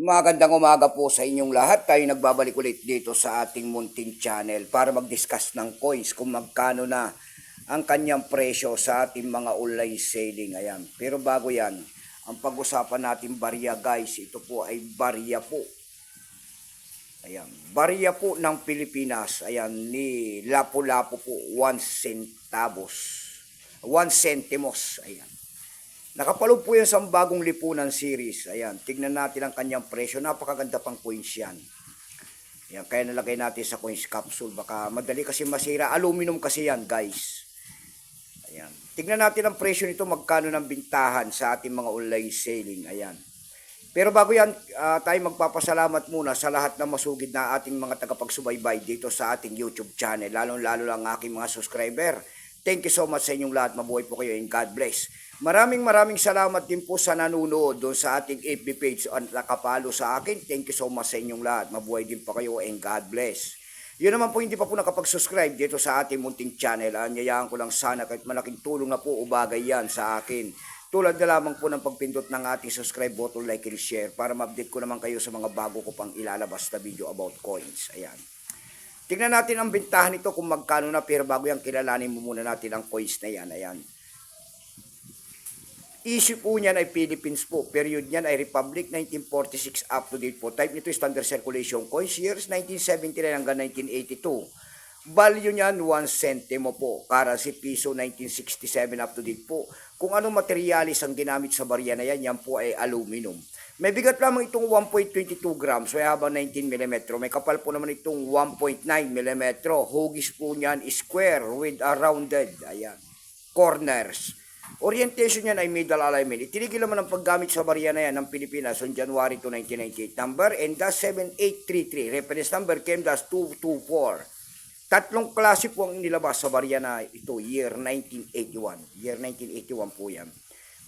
Magandang umaga po sa inyong lahat. Tayo nagbabalik ulit dito sa ating munting channel para mag-discuss ng coins kung magkano na ang kanyang presyo sa ating mga online selling. Ayan. Pero bago yan, ang pag-usapan natin barya guys, ito po ay barya po. Ayan. Barya po ng Pilipinas. Ayan, ni Lapu-Lapu po, 1 centavos. 1 centimos. Ayan. Nakapalog po yan sa bagong lipunan series. Ayan, tignan natin ang kanyang presyo. Napakaganda pang coins yan. Ayan, kaya nalagay natin sa coins capsule. Baka madali kasi masira. Aluminum kasi yan, guys. Ayan. Tignan natin ang presyo nito. Magkano ng bintahan sa ating mga online selling. Ayan. Pero bago yan, tayo magpapasalamat muna sa lahat na masugid na ating mga tagapagsubaybay dito sa ating YouTube channel. Lalo-lalo lang aking mga subscriber. Thank you so much sa inyong lahat. Mabuhay po kayo and God bless. Maraming salamat din po sa nanonood doon sa ating FB page at nakapalo sa akin. Thank you so much sa inyong lahat. Mabuhay din po kayo and God bless. Yun naman po hindi pa po nakapag-subscribe dito sa ating munting channel. Anyayaan ko lang sana kahit malaking tulong na po o bagay yan sa akin. Tulad na lamang po ng pagpindot ng ating subscribe button, like and share para ma-update ko naman kayo sa mga bago ko pang ilalabas na video about coins. Ayan. Tingnan natin ang bintahan nito kung magkano na, pero bago yan kilalanin mo muna natin ang coins na yan. Ayan. Issue po niyan ay Philippines po. Period niyan ay Republic 1946 up to date po. Type nito standard circulation coins. Years 1979 hanggang 1982. Value niyan 1 centimo po. Currency piso 1967 up to date po. Kung anong materialis ang ginamit sa barya na yan, yan po ay aluminum. May bigat lamang itong 1.22 grams. May haba 19 mm. May kapal po naman itong 1.9 mm. Hugis po niyan square with a rounded corners. Orientation niyan ay middle alignment. Itinigil naman ang paggamit sa barya na yan ng Pilipinas on January 2, 1998. Number N-7833. Reference number KM-224. Tatlong klase po ang inilabas sa barya na ito, year 1981. Year 1981 po yan.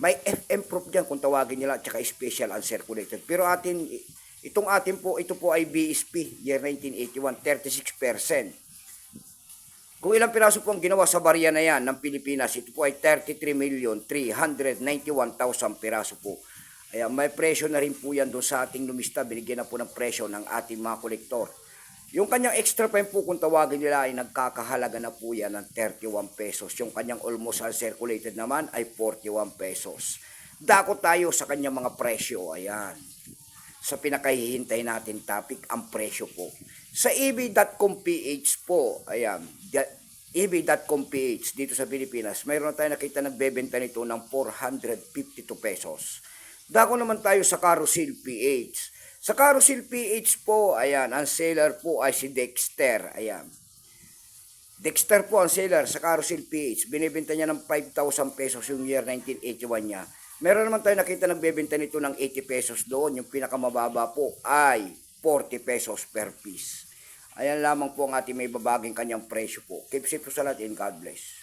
May FM proof dyan kung tawagin nila, at saka special uncirculated. Pero ito po ay BSP, year 1981, 36%. Kung ilang piraso po ang ginawa sa barya na yan ng Pilipinas, ito po ay 33,391,000 piraso po. Ayan, may presyo na rin po yan doon sa ating lumista. Binigyan na po ng presyo ng ating mga kolektor. Yung kanyang extra prime po kung tawagin nila ay nagkakahalaga na po yan ng 31 pesos. Yung kanyang almost uncirculated naman ay 41 pesos. Dako tayo sa kanyang mga presyo. Ayan. Sa pinakahihintay natin topic, ang presyo po. Sa ebay.com.ph po, ayan, ebay.com.ph dito sa Pilipinas, mayroon tayo nakita nagbebenta nito ng 452 pesos. Dako naman tayo sa Carousel PH. Sa Carousel PH po, ayan, ang seller po ay si Dexter. Ayan. Dexter po ang seller sa Carousel PH. Binibenta niya ng 5,000 pesos yung year 1981 niya. Meron naman tayo nakita nagbebenta nito ng 80 pesos doon. Yung pinakamababa po ay 40 pesos per piece. Ayan lamang po ang ating may babaging kanyang presyo po. Keep safe po sa lahat and God bless.